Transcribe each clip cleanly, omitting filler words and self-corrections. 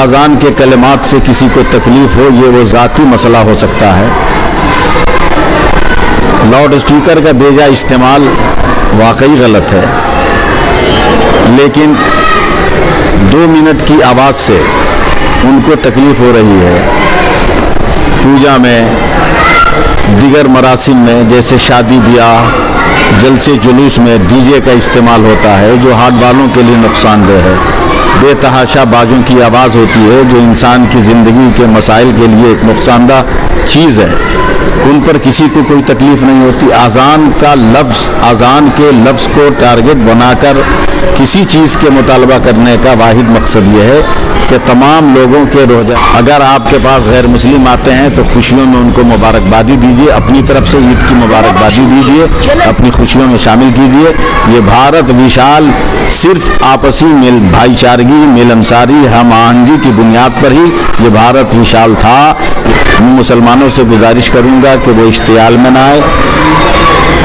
اذان کے کلمات سے کسی کو تکلیف ہو یہ وہ ذاتی مسئلہ ہو سکتا ہے. لاؤڈ اسپیکر کا بیجا استعمال واقعی غلط ہے، لیکن 2 منٹ کی آواز سے ان کو تکلیف ہو رہی ہے. پوجا میں، دیگر مراسم میں جیسے شادی بیاہ، جلسے جلوس میں ڈی جے کا استعمال ہوتا ہے جو ہاتھ والوں کے لیے نقصان دہ ہے. بے تحاشا بازوں کی آواز ہوتی ہے جو انسان کی زندگی کے مسائل کے لیے ایک نقصان دہ چیز ہے. ان پر کسی کو کوئی تکلیف نہیں ہوتی. اذان کے لفظ کو ٹارگٹ بنا کر کسی چیز کے مطالبہ کرنے کا واحد مقصد یہ ہے کہ تمام لوگوں کے روزہ. اگر آپ کے پاس غیر مسلم آتے ہیں تو خوشیوں میں ان کو مبارکبادی دیجیے، اپنی طرف سے عید کی مبارکبادی دیجیے، اپنی خوشیوں میں شامل کیجیے. یہ بھارت وشال صرف آپسی بھائی چارگی، ملنساری، ہم آہنگی کی بنیاد پر ہی یہ بھارت وشال تھا. میں مسلمانوں سے گزارش کروں گا کہ وہ اشتعال میں نہ آئے،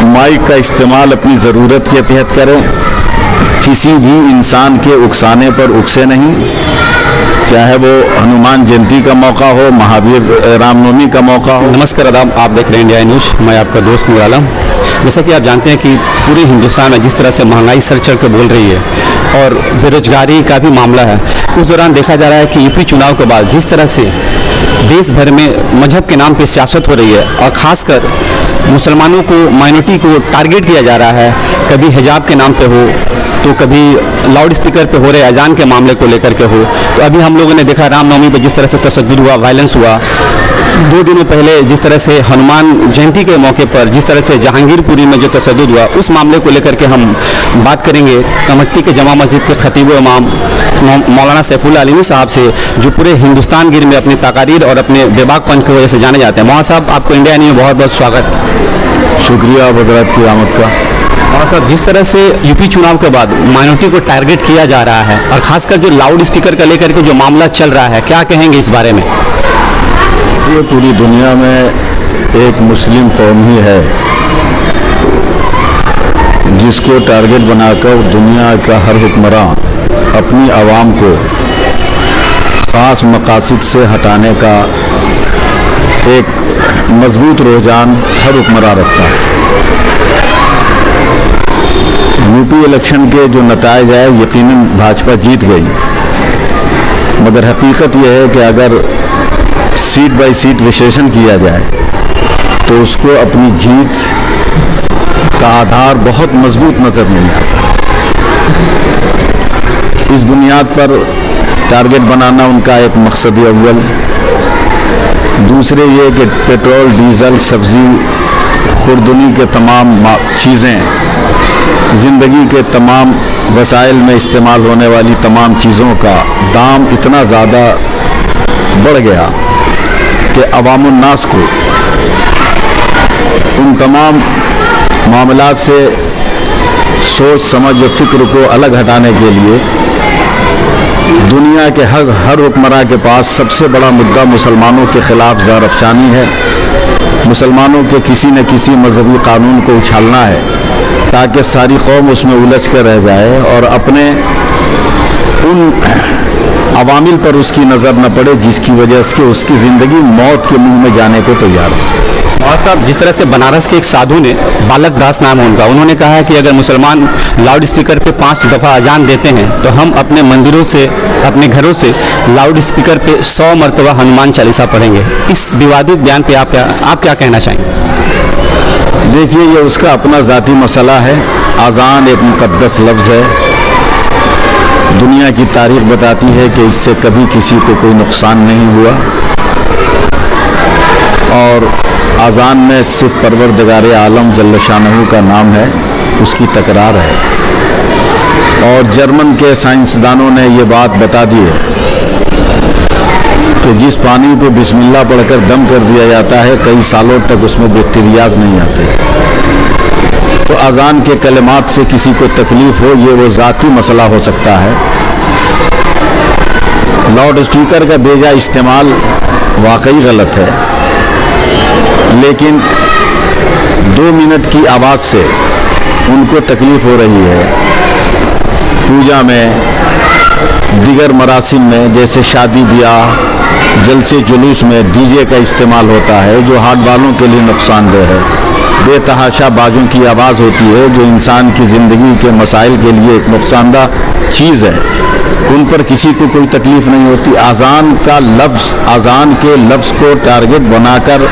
مائک کا استعمال اپنی ضرورت کے تحت کریں، کسی بھی انسان کے اکسانے پر اکسے نہیں، چاہے وہ ہنومان جینتی کا موقع ہو، مہاویر رام نومی کا موقع ہو. نمسکار آداب، آپ دیکھ رہے ہیں انڈیا نیوز. میں آپ کا دوست نور عالم. جیسا کہ آپ جانتے ہیں کہ پورے ہندوستان میں جس طرح سے مہنگائی سر چڑھ کے بول رہی ہے اور بے روزگاری کا بھی معاملہ ہے، اس دوران دیکھا جا رہا ہے کہ یوپی چناؤ کے بعد جس طرح سے دیش بھر میں مذہب کے نام پہ سیاست ہو رہی ہے اور خاص کر مسلمانوں کو، مائنورٹی کو ٹارگٹ کیا جا رہا ہے، کبھی حجاب کے نام پہ ہو تو کبھی لاؤڈ اسپیکر پہ ہو رہے اذان کے معاملے کو لے کر کے ہو. تو ابھی ہم لوگوں نے دیکھا رام نومی پہ جس طرح سے تشدد ہوا، وائلنس ہوا. 2 دنوں پہلے جس طرح سے ہنومان جینتی کے موقع پر جس طرح سے جہانگیر پوری میں جو تشدد ہوا، اس معاملے کو لے کر کے ہم بات کریں گے کمیٹی کے جامع مسجد کے خطیب و امام مولانا سیف اللہ علیمی صاحب سے، جو پورے ہندوستان گیر میں اپنی تقاریر اور اپنے بے باک پن کی وجہ سے جانے جاتے ہیں. مولانا صاحب، آپ کو انڈیا نیوز میں بہت بہت سواگت. شکریہ حضرات کی آمد کا. مولانا صاحب، جس طرح سے یوپی چناؤ کے بعد مائنورٹی کو ٹارگٹ کیا جا رہا ہے اور خاص کر جو لاؤڈ اسپیکر کا لے کر کے جو معاملہ چل رہا ہے، کیا کہیں گے اس بارے میں؟ یہ پوری دنیا میں ایک مسلم قوم ہی ہے جس کو ٹارگٹ بنا کر دنیا کا ہر حکمراں اپنی عوام کو خاص مقاصد سے ہٹانے کا ایک مضبوط رجحان ہر حکمراں رکھتا ہے. یوپی الیکشن کے جو نتائج آئے، یقیناً بھاجپا جیت گئی، مگر حقیقت یہ ہے کہ اگر سیٹ بائی سیٹ وشلیشن کیا جائے تو اس کو اپنی جیت کا آدھار بہت مضبوط نظر نہیں آتا. اس بنیاد پر ٹارگٹ بنانا ان کا ایک مقصد اول. دوسرے یہ کہ پیٹرول، ڈیزل، سبزی، خوردنی کے تمام چیزیں، زندگی کے تمام وسائل میں استعمال ہونے والی تمام چیزوں کا دام اتنا زیادہ بڑھ گیا کہ عوام الناس کو ان تمام معاملات سے سوچ سمجھ و فکر کو الگ ہٹانے کے لیے دنیا کے ہر حکمراں کے پاس سب سے بڑا مدعا مسلمانوں کے خلاف زہر افشانی ہے. مسلمانوں کے کسی نہ کسی مذہبی قانون کو اچھالنا ہے تاکہ ساری قوم اس میں الجھ کر رہ جائے اور اپنے ان عوامل پر اس کی نظر نہ پڑے جس کی وجہ سے اس کی زندگی موت کے منہ میں جانے کو تیار ہے. مولانا صاحب، جس طرح سے بنارس کے ایک سادھو نے، بالک داس نام ہے ان کا، انہوں نے کہا ہے کہ اگر مسلمان لاؤڈ اسپیکر پہ 5 دفعہ اذان دیتے ہیں تو ہم اپنے مندروں سے، اپنے گھروں سے لاؤڈ اسپیکر پہ 100 مرتبہ ہنومان چالیسا پڑھیں گے. اس ووادت بیان پہ آپ کیا کہنا چاہیں گے؟ دیکھیے، یہ اس کا اپنا ذاتی مسئلہ ہے. اذان ایک مقدس لفظ ہے. دنیا کی تاریخ بتاتی ہے کہ اس سے کبھی کسی کو کوئی نقصان نہیں ہوا، اور اذان میں صرف پروردگار عالم جل شانہ کا نام ہے، اس کی تکرار ہے. اور جرمن کے سائنسدانوں نے یہ بات بتا دی ہے کہ جس پانی پہ بسم اللہ پڑھ کر دم کر دیا جاتا ہے، کئی سالوں تک اس میں بیکٹیریاز نہیں آتے. تو اذان کے کلمات سے کسی کو تکلیف ہو یہ وہ ذاتی مسئلہ ہو سکتا ہے. لاؤڈ اسپیکر کا بیجا استعمال واقعی غلط ہے، لیکن 2 منٹ کی آواز سے ان کو تکلیف ہو رہی ہے. پوجا میں، दिगर मरासिम में जैसे शादी ब्याह जलसे जुलूस में डीजे का इस्तेमाल होता है जो हार्ट वालों के लिए नुकसानदेह है। बेतहाशा बाजों की आवाज़ होती है जो इंसान की ज़िंदगी के मसाइल के लिए एक नुकसानदा चीज़ है, उन पर किसी को कोई तकलीफ़ नहीं होती। अज़ान के लफ्ज़ को टारगेट बनाकर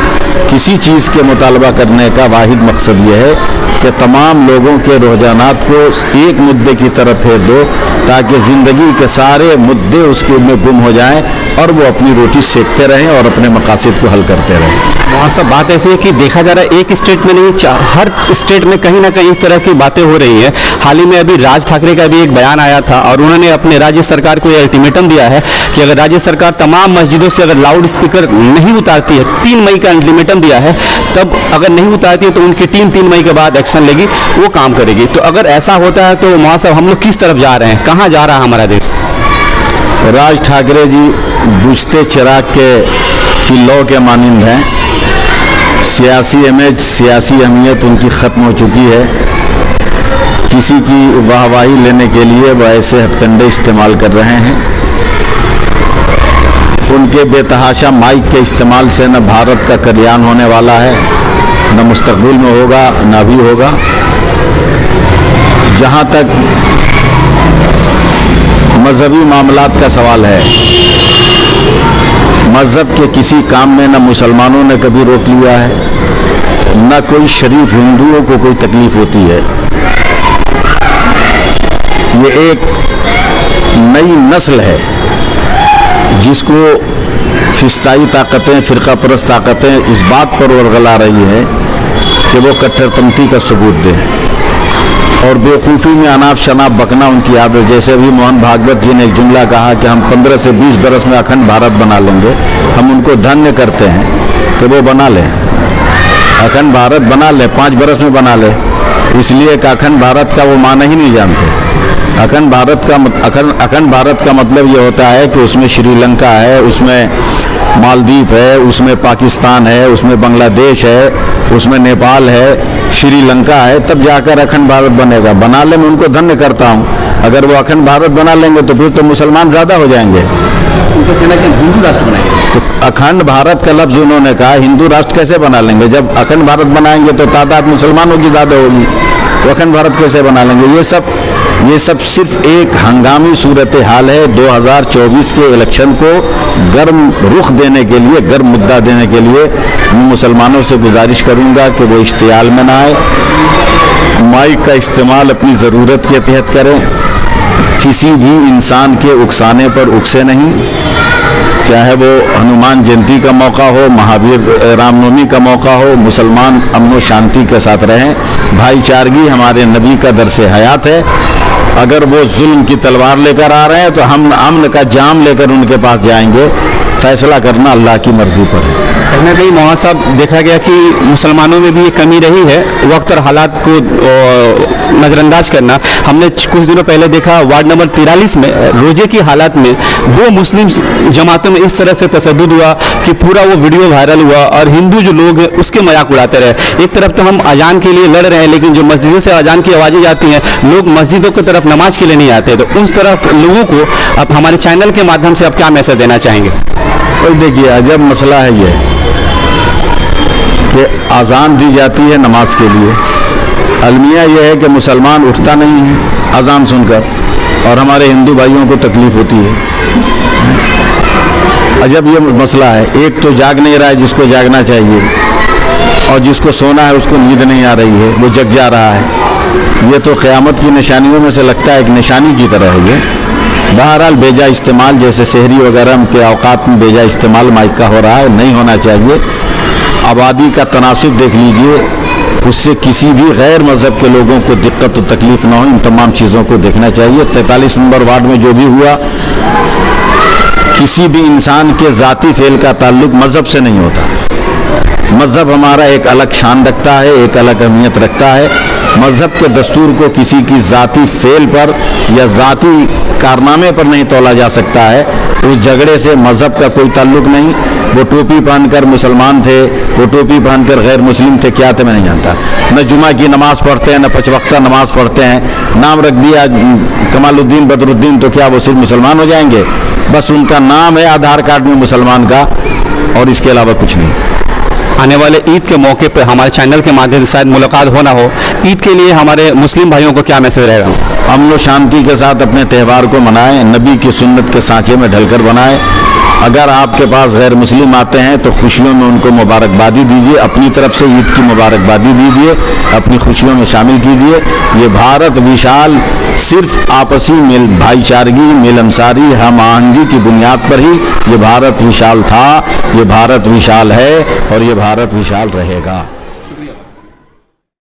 किसी चीज़ के मुतालबा करने का वाहिद मकसद ये है कि तमाम लोगों के रुझानात को एक मुद्दे की तरफ फेर दो ताकि ज़िंदगी के सारे मुद्दे उसके में गुम हो जाएं और वो अपनी रोटी सेकते रहें और अपने मकासद को हल करते रहें। वहाँ सब बात ऐसी है कि देखा जा रहा है एक स्टेट में नहीं, हर स्टेट में कहीं ना कहीं इस तरह की बातें हो रही हैं। हाल ही में अभी राज ठाकरे का भी एक बयान आया था और उन्होंने अपने राज्य सरकार को यह अल्टीमेटम दिया है कि अगर राज्य सरकार तमाम मस्जिदों से अगर लाउड स्पीकर नहीं उतारती है, 3 मई का अल्टीमेटम दिया है, तब अगर नहीं उतारती है तो उनकी टीम 3 मई के बाद एक्शन लेगी, वो काम करेगी। तो अगर ऐसा होता है तो वहाँ सब हम लोग किस तरफ जा रहे हैं, कहाँ जा रहा है हमारा देश? राज ठाकरे जी बुझते चिराग की लौ के मानिंद हैं। सियासी इमेज, सियासी अहमियत उनकी ख़त्म हो चुकी है। किसी की वाहवाही लेने के लिए वह ऐसे हथकंडे इस्तेमाल कर रहे हैं। उनके बेतहाशा माइक के इस्तेमाल से न भारत का कल्याण होने वाला है, न मुस्तकबिल में होगा, न अभी होगा। जहाँ तक मजहबी मामलात का सवाल है, मज़हब के किसी काम में न मुसलमानों ने कभी रोक लिया है, न कोई शरीफ हिंदुओं को कोई तकलीफ़ होती है। ये एक नई नस्ल है जिसको फिस्ताई ताकतें, फ़िरका परस्त ताकतें इस बात पर वरगला रही है कि वो कट्टरपंथी का सबूत दें और बेवकूफ़ी में अनाप शनाप बकना उनकी आदत। जैसे अभी मोहन भागवत जी ने एक जुमला कहा कि हम 15 से 20 बरस में अखंड भारत बना लेंगे। हम उनको धन्य करते हैं कि वो बना लें, अखंड भारत बना ले, 5 बरस में बना ले, इसलिए कि अखंड भारत का वो माना ही नहीं जानते। अखंड भारत का मतलब ये होता है कि उसमें श्रीलंका है, उसमें मालदीव है, उसमें पाकिस्तान है, उसमें बांग्लादेश है, उसमें नेपाल है, श्रीलंका है, तब जाकर अखंड भारत बनेगा। बना ले, मैं उनको धन्य करता हूँ। अगर वो अखंड भारत बना लेंगे तो फिर तो मुसलमान ज़्यादा हो जाएंगे। उनको कहना कि हिंदू राष्ट्र बनाएंगे। तो अखंड भारत का लफ्ज़ उन्होंने कहा, हिंदू राष्ट्र कैसे बना लेंगे? जब अखंड भारत बनाएंगे तो तादाद मुसलमानों की ज़्यादा होगी, तो अखंड भारत कैसे बना लेंगे? ये सब सिर्फ एक हंगामी सूरत हाल है। 2024 के इलेक्शन को गर्म रुख देने के लिए, गर्म मुद्दा देने के लिए मैं मुसलमानों से गुजारिश करूंगा कि वो इश्तियाल में ना आए, माइक का इस्तेमाल अपनी ज़रूरत के तहत करें, किसी भी इंसान के उकसाने पर उकसे नहीं, चाहे वो हनुमान जयंती का मौका हो, महावीर रामनवमी का मौका हो, मुसलमान अमन व शांति के साथ रहें। भाईचारगी हमारे नबी का दरसे हयात है। अगर वो जुल्म की तलवार लेकर आ रहे हैं तो हम अमन का जाम लेकर उनके पास जाएंगे। फैसला करना अल्लाह की मर्जी पर है। कहीं ना कहीं वहाँ साहब देखा गया कि मुसलमानों में भी ये कमी रही है, वक्त और हालात को नज़रअंदाज करना। हमने कुछ दिनों पहले देखा वार्ड नंबर 43 में रोजे की हालात में 2 मुस्लिम जमातों में इस तरह से तशद्दुद हुआ कि पूरा वो वीडियो वायरल हुआ और हिंदू जो लोग हैं उसके मजाक उड़ाते रहे। एक तरफ तो हम अजान के लिए लड़ रहे हैं, लेकिन जो मस्जिदों से अजान की आवाज़ें जाती हैं, लोग मस्जिदों की तरफ नमाज के लिए नहीं आते। तो उस तरफ लोगों को अब हमारे चैनल के माध्यम से आप क्या मैसेज देना चाहेंगे? तो देखिए, अजब मसला है ये कि अजान दी जाती है नमाज के लिए, अलमिया यह है कि मुसलमान उठता नहीं है अजान सुनकर और हमारे हिंदू भाइयों को तकलीफ़ होती है। अजब ये मसला है। एक तो जाग नहीं रहा है जिसको जागना चाहिए, और जिसको सोना है उसको नींद नहीं आ रही है, वो जग जा रहा है। ये तो क़यामत की निशानियों में से लगता है एक निशानी की तरह है ये। बहरहाल बेजा इस्तेमाल, जैसे शहरी वगैरह के औकात में बेजा इस्तेमाल माइक का हो रहा है, नहीं होना चाहिए। आबादी का तनासुब देख लीजिए, उससे किसी भी गैर मज़हब के लोगों को दिक्कत और तकलीफ़ ना हो, इन तमाम चीज़ों को देखना चाहिए। 43 नंबर वार्ड में जो भी हुआ, किसी भी इंसान के ज़ाती फ़ेल का ताल्लुक मज़हब से नहीं होता। मज़हब हमारा एक अलग शान रखता है, एक अलग अहमियत रखता है। मज़हब के दस्तूर को किसी की ज़ाती फ़ेल पर या ज़ाती कारनामे पर नहीं तोला जा सकता है। उस झगड़े से मज़हब का कोई ताल्लुक नहीं। वो टोपी पहनकर मुसलमान थे, वो टोपी पहनकर गैर मुस्लिम थे, क्या थे मैं नहीं जानता। न जुमा की नमाज़ पढ़ते हैं, न पाँच वक्ता नमाज़ पढ़ते हैं। नाम रख दिया कमालुद्दीन बदरुद्दीन, तो क्या वो सिर्फ मुसलमान हो जाएंगे? बस उनका नाम है आधार कार्ड में मुसलमान का, और इसके अलावा कुछ नहीं। आने वाले ईद के मौके पर हमारे चैनल के माध्यम से शायद मुलाकात हो ना हो, ईद के लिए हमारे मुस्लिम भाइयों को क्या मैसेज रहेगा? अमन व शांति के साथ अपने त्यौहार को मनाएं, नबी की सुन्नत के सांचे में ढलकर बनाएं। अगर आपके पास गैर मुस्लिम आते हैं तो खुशियों में उनको मुबारकबादी दीजिए, अपनी तरफ से ईद की मुबारकबादी दीजिए, अपनी खुशियों में शामिल कीजिए। ये भारत विशाल सिर्फ आपसी मिल भाईचारगी, मिलनसारी, हम आहंगी की बुनियाद पर ही ये भारत विशाल था, ये भारत विशाल है और ये भारत विशाल रहेगा।